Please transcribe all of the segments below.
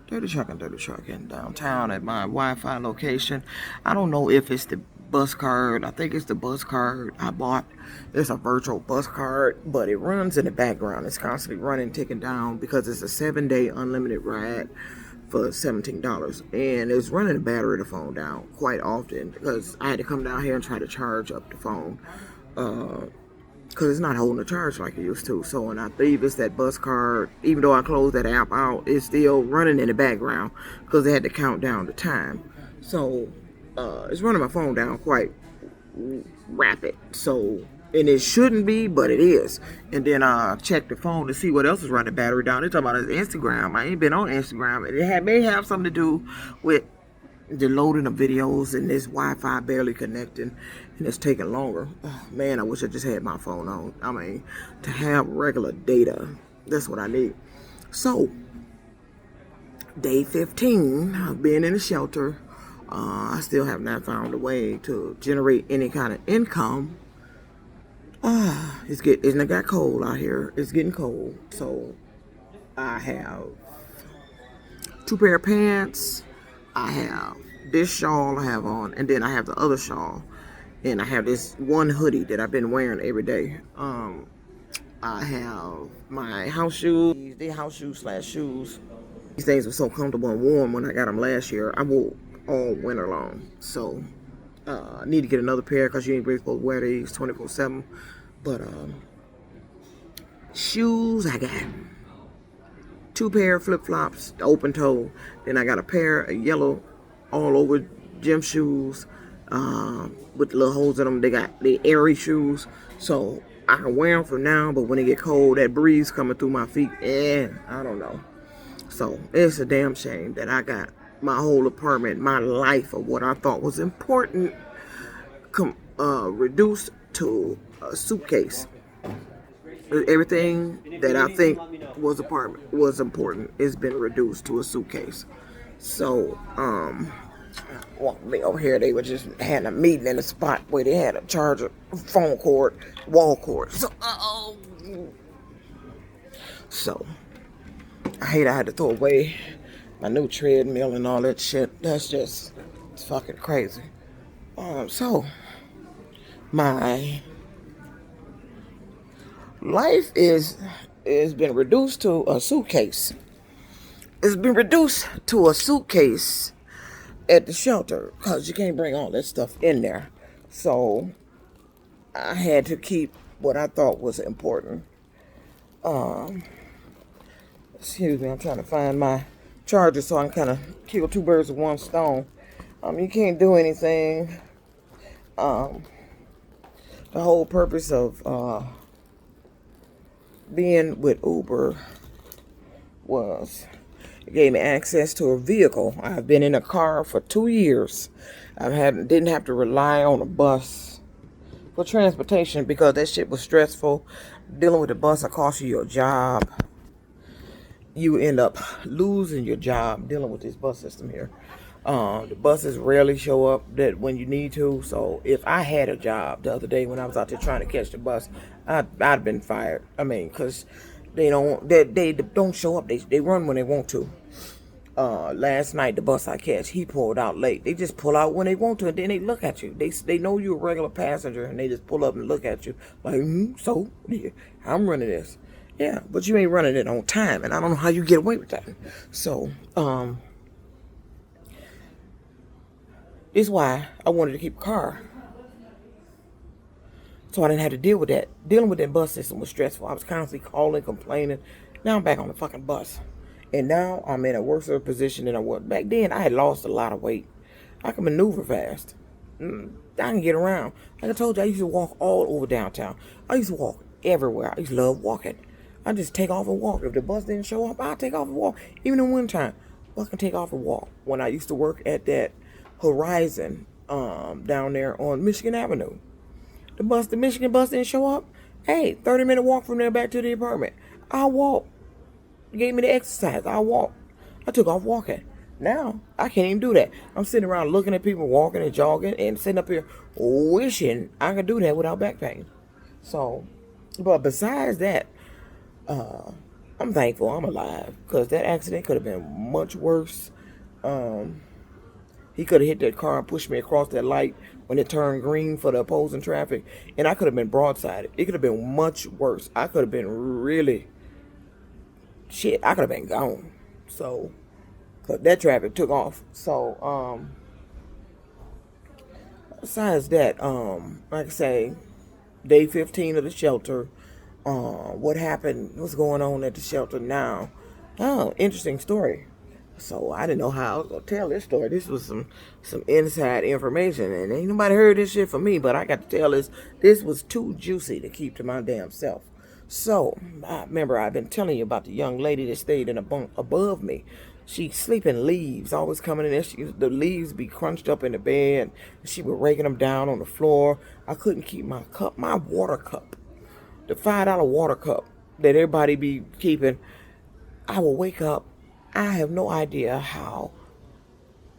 Dirty trucking downtown at my Wi-Fi location. I don't know if it's the bus card. I think it's the bus card I bought. It's a virtual bus card, but it runs in the background. It's constantly running, ticking down because it's a 7-day unlimited ride for $17. And it's running the battery of the phone down quite often because I had to come down here and try to charge up the phone. Because it's not holding a charge like it used to. So, and I believe it's that bus card. Even though I closed that app out, it's still running in the background because they had to count down the time. So, it's running my phone down quite rapid. So, and it shouldn't be, but it is. And then I checked the phone to see what else is running the battery down. They're talking about Instagram. I ain't been on Instagram. May have something to do with the loading of videos and this Wi-Fi barely connecting, and it's taking longer. Oh, man, I wish I just had my phone on. I mean, to have regular data, that's what I need. So, day 15 of being in the shelter, I still have not found a way to generate any kind of income. It got cold out here. It's getting cold, so I have 2 pair of pants. I have this shawl I have on, and then I have the other shawl, and I have this one hoodie that I've been wearing every day. I have my house shoes, the house shoes slash shoes. These things were so comfortable and warm when I got them last year. I wore all winter long, so I need to get another pair because you ain't really supposed to wear these 24/7. But shoes, I got 2 pair of flip-flops, open toe. Then I got a pair of yellow all over gym shoes with little holes in them. They got the airy shoes. So I can wear them for now, but when it get cold, that breeze coming through my feet, I don't know. So it's a damn shame that I got my whole apartment, my life of what I thought was important, reduced to a suitcase. Everything that I think was important has been reduced to a suitcase. So, me over here, they were just had a meeting in a spot where they had a charger, phone cord, wall cord. So, I had to throw away my new treadmill and all that shit. That's just, it's fucking crazy. So, my life is been reduced to a suitcase. It's been reduced to a suitcase at the shelter because you can't bring all that stuff in there. So I had to keep what I thought was important. Excuse me, I'm trying to find my charger so I can kind of kill 2 birds with 1 stone. You can't do anything. The whole purpose of being with Uber was it gave me access to a vehicle. I've been in a car for 2 years. Didn't have to rely on a bus for transportation because that shit was stressful. Dealing with the bus will cost you your job. You end up losing your job dealing with this bus system here. The buses rarely show up that when you need to. So if I had a job the other day when I was out there trying to catch the bus, I'd been fired. I mean, because they don't show up. They run when they want to. Last night the bus I catch, he pulled out late. They just pull out when they want to, and then they look at you. They know you're a regular passenger, and they just pull up and look at you like, so yeah, I'm running this. Yeah, but you ain't running it on time, and I don't know how you get away with that. So, this is why I wanted to keep a car. So I didn't have to deal with that. Dealing with that bus system was stressful. I was constantly calling, complaining. Now I'm back on the fucking bus. And now I'm in a worse position than I was. Back then, I had lost a lot of weight. I can maneuver fast. I can get around. Like I told you, I used to walk all over downtown. I used to walk everywhere. I used to love walking. I just take off and walk. If the bus didn't show up, I'd take off and walk. Even in wintertime, I can take off and walk. When I used to work at that Horizon down there on Michigan Avenue. The Michigan bus didn't show up. Hey, 30-minute walk from there back to the apartment. I walked. Gave me the exercise. I walked. I took off walking. Now, I can't even do that. I'm sitting around looking at people walking and jogging and sitting up here wishing I could do that without back pain. So, but besides that, I'm thankful I'm alive because that accident could have been much worse. Um, he could have hit that car and pushed me across that light when it turned green for the opposing traffic, and I could have been broadsided. It could have been much worse. I could have been really shit. I could have been gone. So, 'cause that traffic took off. So, besides that, like I say, day 15 of the shelter. What happened? What's going on at the shelter now? Oh, interesting story. So I didn't know how I was gonna tell this story. This was some inside information, and ain't nobody heard this shit from me. But I got to tell this. This was too juicy to keep to my damn self. So I remember I've been telling you about the young lady that stayed in a bunk above me. She sleeping leaves, always coming in there. The leaves be crunched up in the bed. She was raking them down on the floor. I couldn't keep my water cup, the $5 water cup that everybody be keeping. I will wake up. I have no idea how,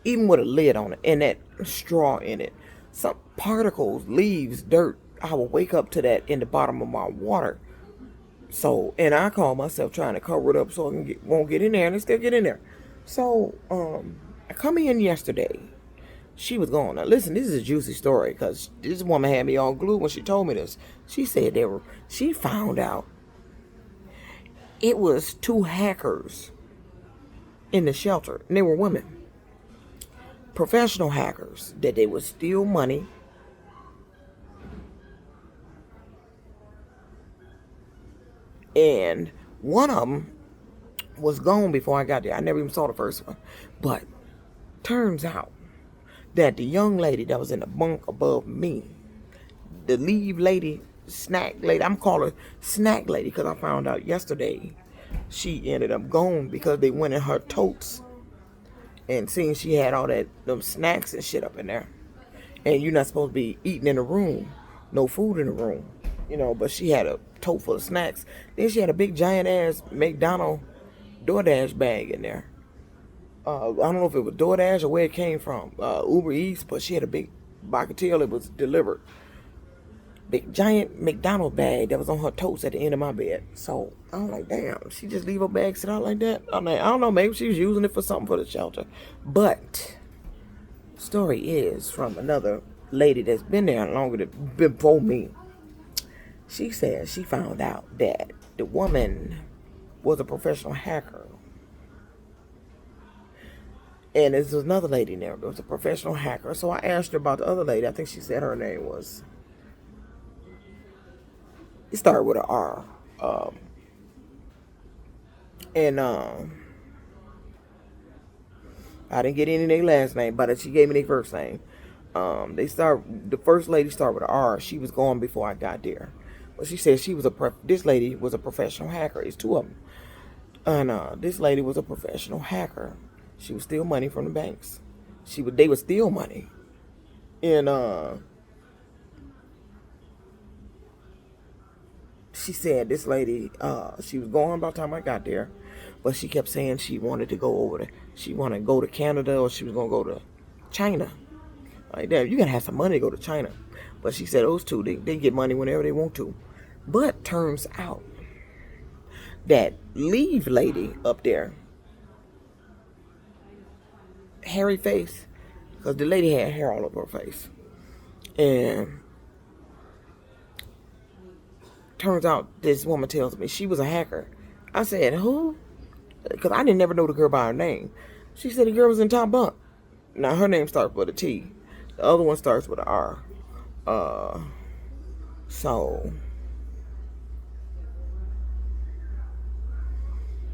even with a lid on it and that straw in it, some particles, leaves, dirt. I will wake up to that in the bottom of my water. So, and I call myself trying to cover it up so won't get in there, and it still get in there. So, I come in yesterday. She was gone. Now, listen, this is a juicy story because this woman had me all glued when she told me this. She said she found out it was two hackers in the shelter, and they were women, professional hackers, that they would steal money, and one of them was gone before I got there. I never even saw the first one, but turns out that the young lady that was in the bunk above me, the leave lady, snack lady, I'm calling her snack lady because I found out yesterday she ended up gone because they went in her totes and seeing she had all them snacks and shit up in there. And you're not supposed to be eating in the room, no food in the room, but she had a tote full of snacks. Then she had a big giant ass McDonald's DoorDash bag in there. I don't know if it was DoorDash or where it came from, Uber Eats, but she had a big, I could tell it was delivered. Big giant McDonald's bag that was on her toes at the end of my bed. So I'm like, damn, she just leave her bag sit out like that? I'm like, I don't know, maybe she was using it for something for the shelter. But the story is from another lady that's been there longer before me. She said she found out that the woman was a professional hacker. And there was another lady in there that was a professional hacker. So I asked her about the other lady. I think she said her name was, it started with an R. And I didn't get any of their last name, but she gave me their first name. The first lady started with an R. She was gone before I got there. But she said this lady was a professional hacker. It's two of them. And this lady was a professional hacker. She would steal money from the banks. They would steal money. And she said this lady, she was gone by the time I got there, but she kept saying she wanted to go she wanted to go to Canada, or she was going to go to China. Like that, you got to have some money to go to China. But she said those two, they get money whenever they want to. But turns out that leave lady up there, hairy face, because the lady had hair all over her face. And turns out this woman tells me she was a hacker. I said, who? Because I didn't never know the girl by her name. She said the girl was in top bunk. Now her name starts with a T. The other one starts with an R. So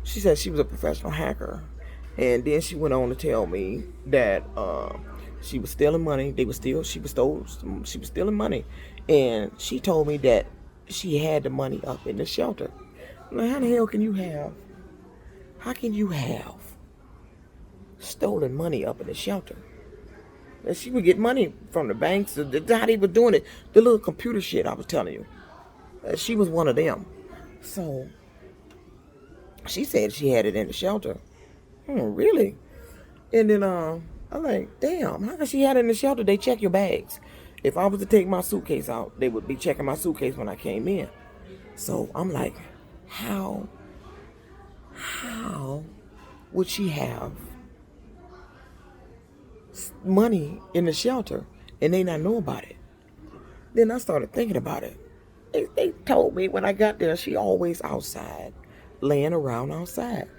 she said she was a professional hacker. And then she went on to tell me that she was stealing money. She was stealing money. And she told me that she had the money up in the shelter. Now, how the hell can you have stolen money up in the shelter? And she would get money from the banks. How they were doing it, the little computer shit I was telling you. She was one of them. So she said she had it in the shelter. Really? And then I'm like, damn, how come she had it in the shelter? They check your bags. If I was to take my suitcase out, they would be checking my suitcase when I came in. So I'm like, how How would she have money in the shelter and they not know about it? Then I started thinking about it. They told me when I got there, she always outside, laying around outside.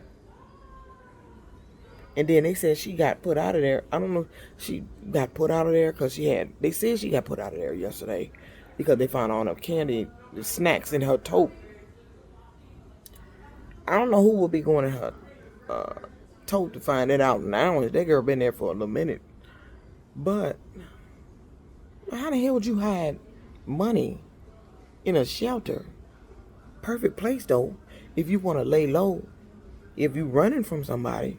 And then they said she got put out of there. I don't know. She got put out of there because they said she got put out of there yesterday because they found all the candy, the snacks in her tote. I don't know who will be going in her tote to find it out now. That girl been there for a little minute. But how the hell would you hide money in a shelter? Perfect place though, if you want to lay low. If you running from somebody,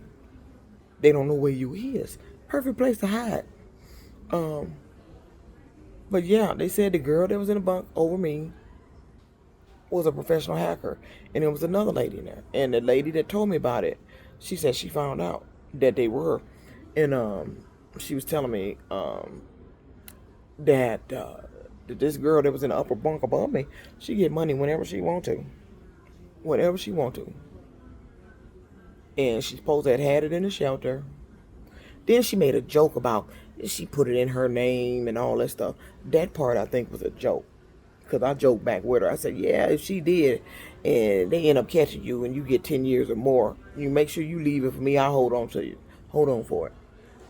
they don't know where you is. Perfect place to hide. But yeah, they said the girl that was in the bunk over me was a professional hacker, and there was another lady in there. And the lady that told me about it, she said she found out that they were, and she was telling me that this girl that was in the upper bunk above me, she get money whenever she want to, and she's supposed to have had it in the shelter. Then she made a joke about she put it in her name and all that stuff. That part I think was a joke. Because I joked back with her. I said, yeah, if she did and they end up catching you and you get 10 years or more, you make sure you leave it for me. I'll hold on to you. Hold on for it.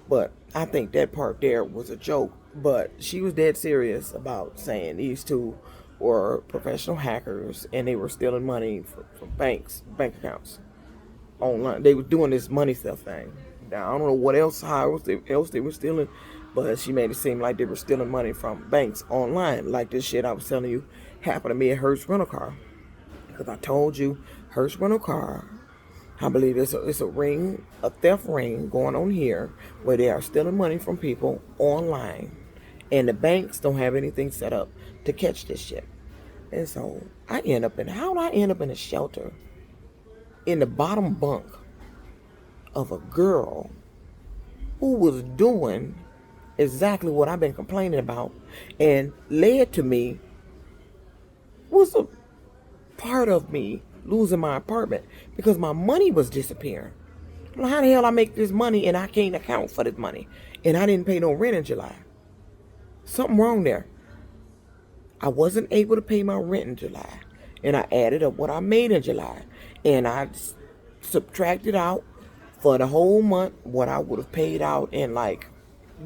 But I think that part there was a joke. But she was dead serious about saying these two were professional hackers and they were stealing money from bank accounts online. They were doing this money stuff thing. Now, I don't know what else, how else they were stealing, but she made it seem like they were stealing money from banks online, like this shit I was telling you happened to me at Hertz Rental Car. Because I told you, Hertz Rental Car, I believe it's a theft ring going on here where they are stealing money from people online. And the banks don't have anything set up to catch this shit. And so, how did I end up in a shelter in the bottom bunk of a girl who was doing exactly what I've been complaining about, and led to me was a part of me losing my apartment because my money was disappearing. Well, how the hell I make this money and I can't account for this money, and I didn't pay no rent in July? Something wrong there. I wasn't able to pay my rent in July, and I added up what I made in July, and I subtracted out for the whole month what I would have paid out in like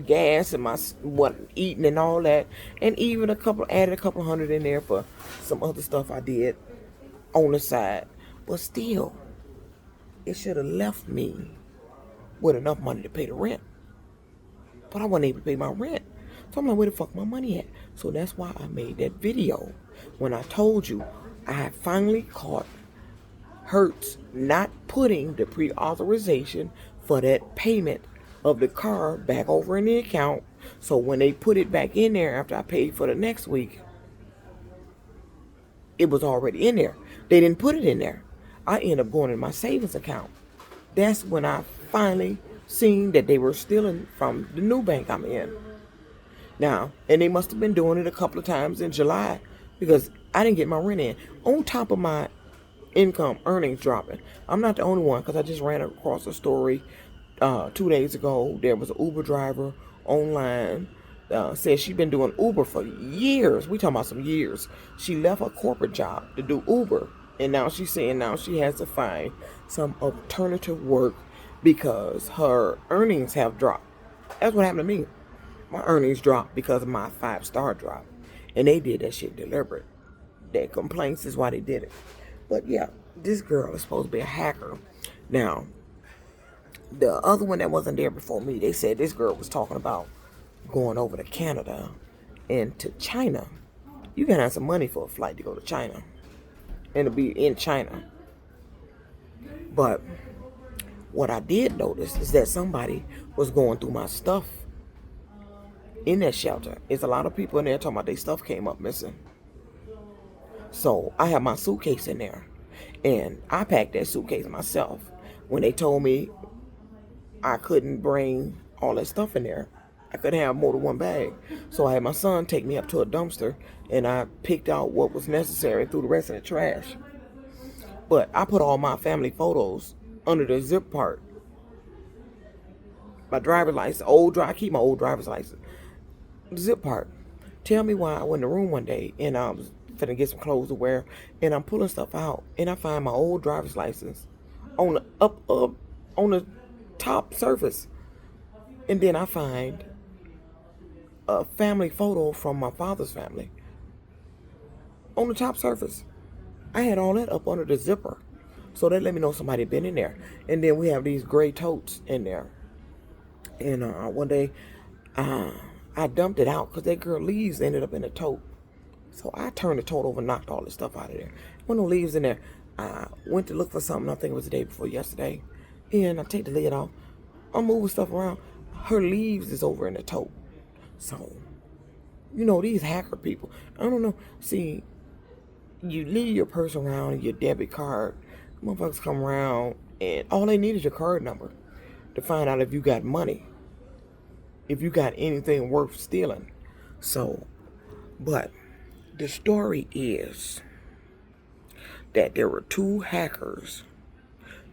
gas and what eating and all that, and even added a couple hundred in there for some other stuff I did on the side. But still, it should have left me with enough money to pay the rent. But I wasn't able to pay my rent. So I'm like, where the fuck my money at? So that's why I made that video when I told you I had finally caught Hertz not putting the pre-authorization for that payment of the car back over in the account. So when they put it back in there after I paid for the next week, it was already in there. They didn't put it in there. I ended up going in my savings account. That's when I finally seen that they were stealing from the new bank I'm in. Now, and they must have been doing it a couple of times in July because I didn't get my rent in. On top of my income earnings dropping. I'm not the only one because I just ran across a story 2 days ago. There was an Uber driver online said she'd been doing Uber for years. We talking about some years. She left her corporate job to do Uber, and now she's saying now she has to find some alternative work because her earnings have dropped. That's what happened to me. My earnings dropped because of my 5-star drop, and they did that shit deliberate. Their complaints is why they did it. But yeah, this girl is supposed to be a hacker. Now, the other one that wasn't there before me, they said this girl was talking about going over to Canada and to China. You gotta have some money for a flight to go to China and to be in China. But what I did notice is that somebody was going through my stuff in that shelter. There's a lot of people in there talking about their stuff came up missing. So I have my suitcase in there, and I packed that suitcase myself. When they told me I couldn't bring all that stuff in there, I couldn't have more than one bag. So I had my son take me up to a dumpster, and I picked out what was necessary and threw the rest in the trash. But I put all my family photos under the zip part. My driver's license, I keep my old driver's license. The zip part. Tell me why I went in the room one day and I was finna get some clothes to wear, and I'm pulling stuff out, and I find my old driver's license on the up on the top surface, and then I find a family photo from my father's family on the top surface. I had all that up under the zipper, so that let me know somebody had been in there. And then we have these gray totes in there, and one day uh, I dumped it out because that girl leaves ended up in the tote. So I turned the tote over and knocked all this stuff out of there. When no leaves in there, I went to look for something. I think it was the day before yesterday. And I take the lid off. I'm moving stuff around. Her leaves is over in the tote. So, these hacker people. I don't know. See, you leave your purse around and your debit card. Motherfuckers come around and all they need is your card number to find out if you got money. If you got anything worth stealing. So, but the story is that there were two hackers,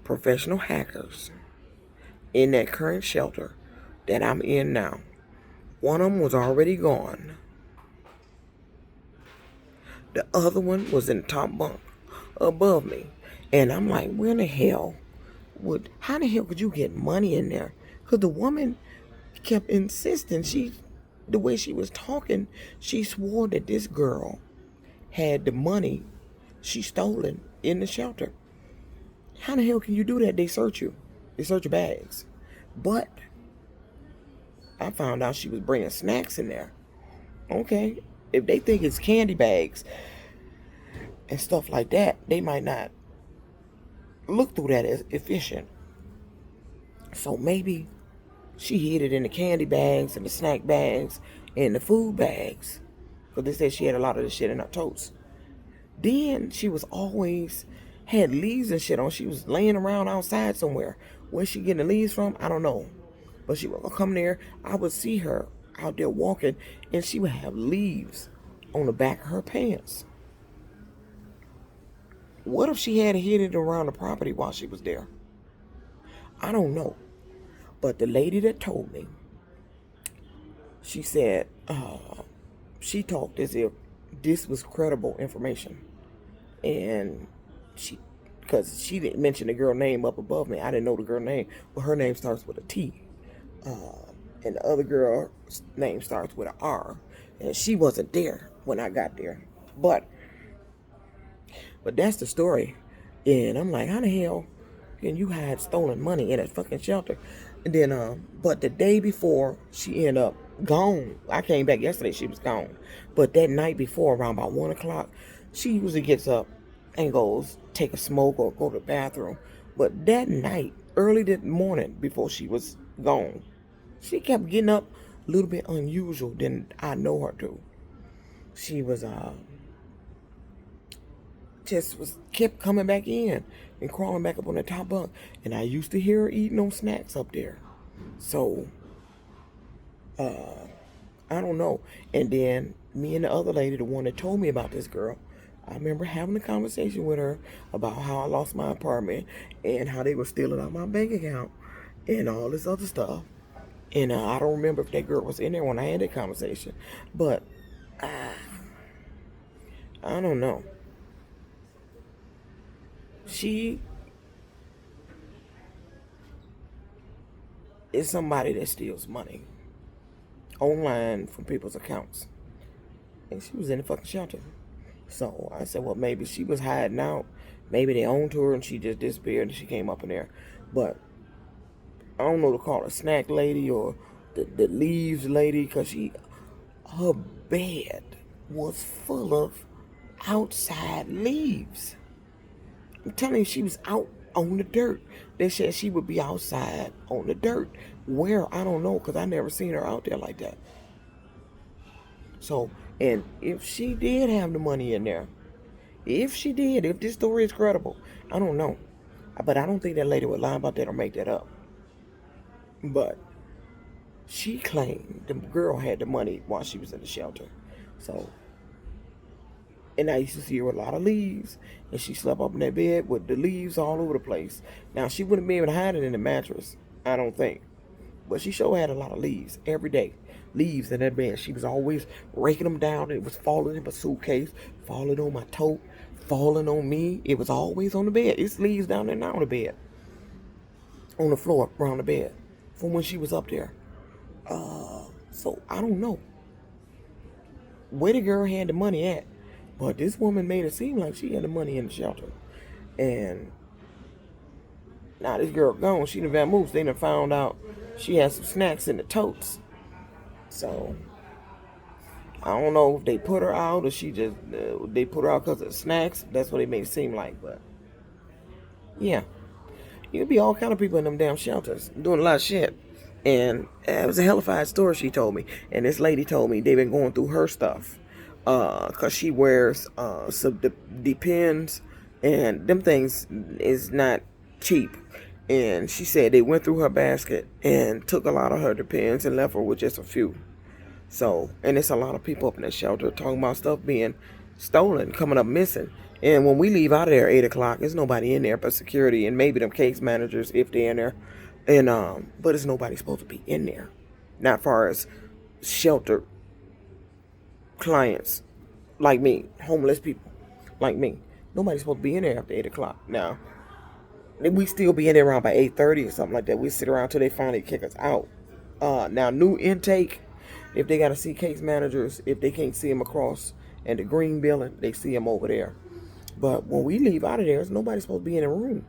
professional hackers, in that current shelter that I'm in now. One of them was already gone. The other one was in the top bunk above me. And I'm like, how the hell could you get money in there? Because the woman kept insisting, the way she was talking, she swore that this girl had the money she stolen in the shelter. How the hell can you do that? They search you. They search your bags. But I found out she was bringing snacks in there. Okay, if they think it's candy bags and stuff like that, they might not look through that as efficient. So maybe she hid it in the candy bags and the snack bags and the food bags. Because they said she had a lot of this shit in her totes. Then she was always had leaves and shit on. She was laying around outside somewhere. Where she getting the leaves from, I don't know. But she would come there. I would see her out there walking, and she would have leaves on the back of her pants. What if she had hid it around the property while she was there? I don't know. But the lady that told me, she said, she talked as if this was credible information. And because she didn't mention the girl name up above me. I didn't know the girl name, but her name starts with a T. And the other girl's name starts with an R. And she wasn't there when I got there. But that's the story. And I'm like, how the hell can you hide stolen money in a fucking shelter? And then, but the day before, she ended up gone. I came back yesterday, she was gone. But that night before, around about 1 o'clock, she usually gets up and goes take a smoke or go to the bathroom. But that night, early that morning before she was gone, she kept getting up a little bit unusual than I know her to. She was kept coming back in and crawling back up on the top bunk. And I used to hear her eating on snacks up there. So I don't know. And then me and the other lady, the one that told me about this girl, I remember having a conversation with her about how I lost my apartment and how they were stealing out my bank account and all this other stuff. And I don't remember if that girl was in there when I had that conversation. But I don't know. She is somebody that steals money online from people's accounts. And she was in the fucking shelter. So I said, well, maybe she was hiding out. Maybe they owned her and she just disappeared and she came up in there. But I don't know to call her snack lady or the leaves lady, because her bed was full of outside leaves. I'm telling you, she was out on the dirt. They said she would be outside on the dirt. Where, I don't know, because I never seen her out there like that. So, and if she did have the money in there, if this story is credible, I don't know. But I don't think that lady would lie about that or make that up. But she claimed the girl had the money while she was in the shelter. So And I used to see her with a lot of leaves. And she slept up in that bed with the leaves all over the place. Now, she wouldn't be able to hide it in the mattress, I don't think. But she sure had a lot of leaves every day. Leaves in that bed. She was always raking them down. It was falling in my suitcase, falling on my tote, falling on me. It was always on the bed. It's leaves down there now on the bed. On the floor around the bed. From when she was up there. So I don't know where the girl had the money at. But this woman made it seem like she had the money in the shelter. And now this girl gone. She done vamoosed. They done found out she had some snacks in the totes. So I don't know if they put her out or she just they put her out because of snacks. That's what it made it seem like. But yeah, you could be all kind of people in them damn shelters doing a lot of shit. And it was a hellified story she told me. And this lady told me they've been going through her stuff. Cause she wears some Depends, and them things is not cheap. And she said they went through her basket and took a lot of her Depends and left her with just a few. So, and it's a lot of people up in that shelter talking about stuff being stolen, coming up missing. And when we leave out of there at 8 o'clock, there's nobody in there but security and maybe them case managers if they're in there. And but it's nobody supposed to be in there. Not far as shelter clients like me, homeless people like me. Nobody's supposed to be in there after 8 o'clock. Now, we still be in there around by 8:30 or something like that. We sit around till they finally kick us out. Now, new intake, if they got to see case managers, if they can't see them across in the green building, they see them over there. But when we leave out of there, nobody's supposed to be in the room.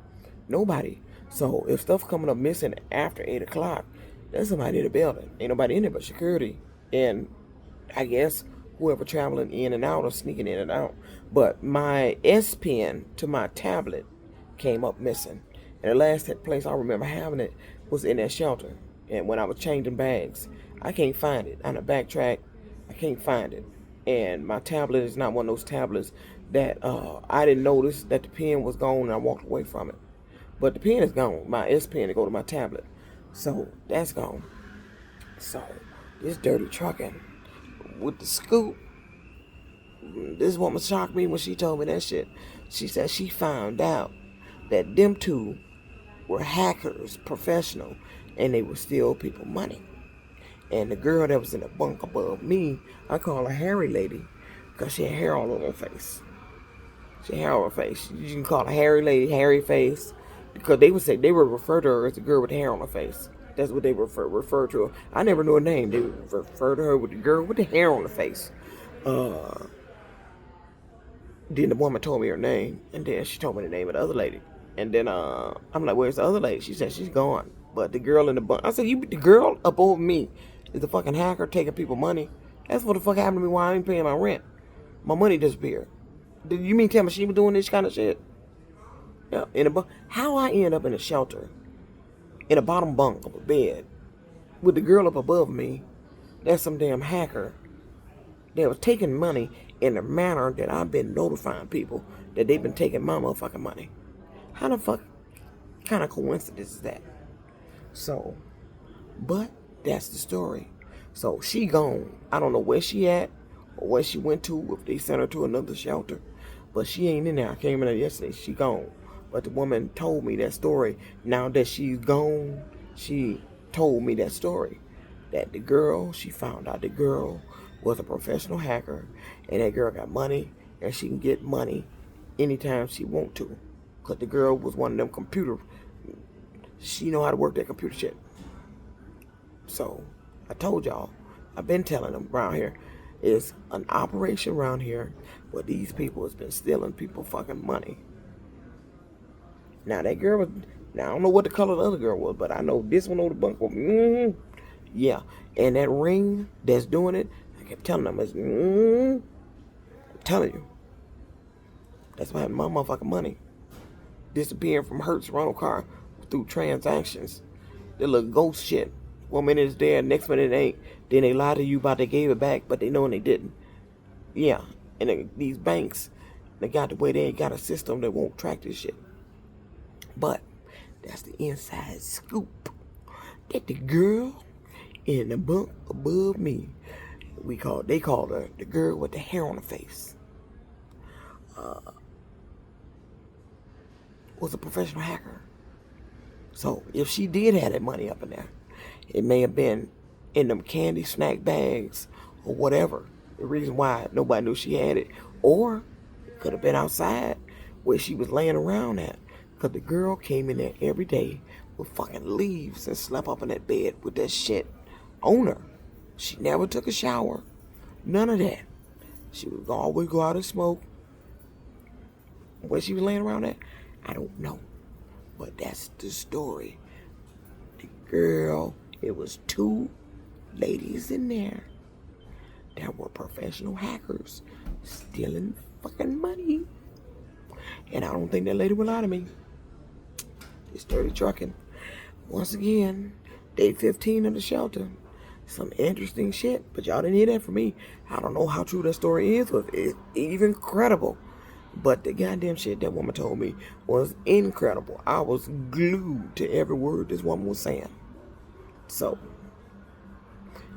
Nobody. So if stuff coming up missing after 8 o'clock, there's somebody in the building. Ain't nobody in there but security. And I guess whoever traveling in and out or sneaking in and out. But my S Pen to my tablet came up missing. And the last place I remember having it was in that shelter. And when I was changing bags, I can't find it. On the backtrack, I can't find it. And my tablet is not one of those tablets that I didn't notice that the pen was gone and I walked away from it. But the pen is gone. My S Pen to go to my tablet. So that's gone. So this dirty trucking with the scoop. This woman shocked me when she told me that shit. She said she found out that them two were hackers, professional, and they would steal people money. And the girl that was in the bunk above me, I call her Hairy Lady, because she had hair all over her face. She had hair on her face. You can call her Hairy Lady, Hairy Face, because they would refer to her as the girl with the hair on her face. That's what they refer to her. I never knew her name. They would refer to her with the girl with the hair on her face. Then the woman told me her name, and then she told me the name of the other lady. And then I'm like, where's the other lady? She said she's gone. But the girl in the bunk, I said, the girl up over me is the fucking hacker taking people money. That's what the fuck happened to me while I ain't paying my rent. My money disappeared. Did you mean tell me she was doing this kind of shit? Yeah, in a bunk. How I end up in a shelter, in a bottom bunk of a bed, with the girl up above me, that's some damn hacker that was taking money in the manner that I've been notifying people that they've been taking my motherfucking money. How the fuck kind of coincidence is that? So, but that's the story. So she gone. I don't know where she at or where she went to, if they sent her to another shelter. But she ain't in there. I came in there yesterday. She gone. But the woman told me that story. Now that she's gone, she told me that story. That the girl, she found out the girl was a professional hacker. And that girl got money. And she can get money anytime she want to. Because the girl was one of them computer. She know how to work that computer shit. So, I told y'all. I've been telling them around here. It's an operation around here where these people has been stealing people fucking money. Now that girl was, now I don't know what the color of the other girl was, but I know this one on the bunk was, yeah. And that ring that's doing it, I kept telling them, I'm telling you. That's why my motherfucking money disappearing from Hertz rental car through transactions. That little ghost shit. 1 minute it's there, next minute it ain't. Then they lie to you about they gave it back, but they know they didn't. Yeah, and these banks, they got the way they ain't got a system that won't track this shit. But that's the inside scoop. That the girl in the bunk above me, they called her the girl with the hair on her face. was a professional hacker. So if she did have that money up in there, it may have been in them candy snack bags or whatever. The reason why nobody knew she had it. Or it could have been outside where she was laying around at. Because the girl came in there every day with fucking leaves and slept up in that bed with that shit on her. She never took a shower. None of that. She would always go out and smoke. Where she was laying around at, I don't know. But that's the story. The girl, it was 2 ladies in there that were professional hackers stealing fucking money. And I don't think that lady will lie to me. It's dirty trucking. Once again, day 15 of the shelter. Some interesting shit, but y'all didn't hear that from me. I don't know how true that story is, or if it's even credible. But the goddamn shit that woman told me was incredible. I was glued to every word this woman was saying. So,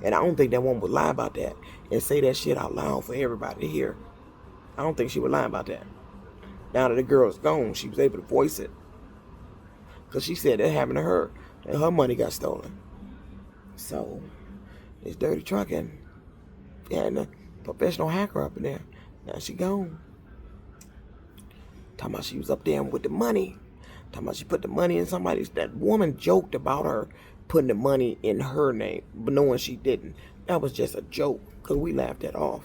and I don't think that woman would lie about that and say that shit out loud for everybody to hear. I don't think she would lie about that. Now that the girl is gone, she was able to voice it. Because she said that happened to her, and her money got stolen. So, it's dirty trucking. Yeah, and a professional hacker up in there. Now she gone. Talking about she was up there with the money. Talking about she put the money in somebody's. That woman joked about her putting the money in her name, but knowing she didn't. That was just a joke, because we laughed that off.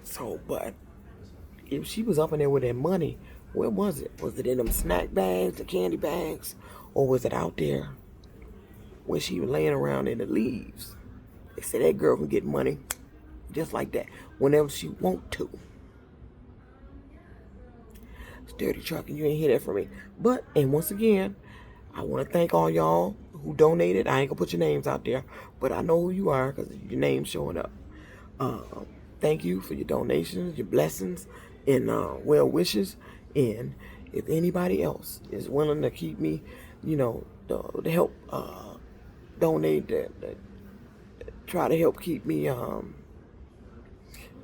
So, but if she was up in there with that money, where was it? Was it in them snack bags, the candy bags? Or was it out there when she was laying around in the leaves? They said that girl can get money just like that whenever she want to. It's dirty trucking. You ain't hear that from me. But, and once again, I want to thank all y'all who donated. I ain't going to put your names out there, but I know who you are because your name's showing up. Thank you for your donations, your blessings, and well wishes. And if anybody else is willing to keep me, to help donate, try to help keep me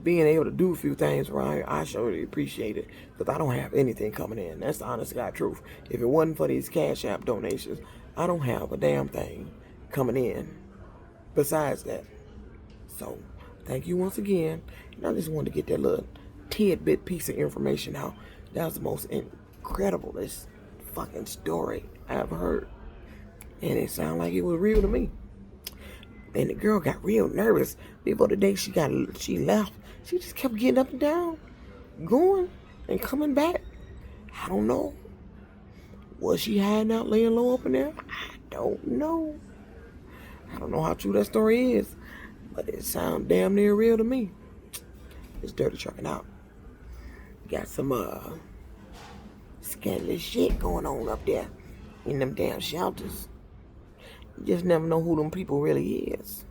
being able to do a few things around here, I surely appreciate it, because I don't have anything coming in. That's the honest God truth. If it wasn't for these Cash App donations, I don't have a damn thing coming in besides that. So, thank you once again. And I just wanted to get that little tidbit piece of information out. That was the most incrediblest fucking story I ever heard. And it sounded like it was real to me. And the girl got real nervous before the day she left. She just kept getting up and down, going and coming back. I don't know. Was she hiding out, laying low up in there? I don't know. I don't know how true that story is, but it sounds damn near real to me. It's dirty trucking out. Got some scandalous shit going on up there in them damn shelters. You just never know who them people really is.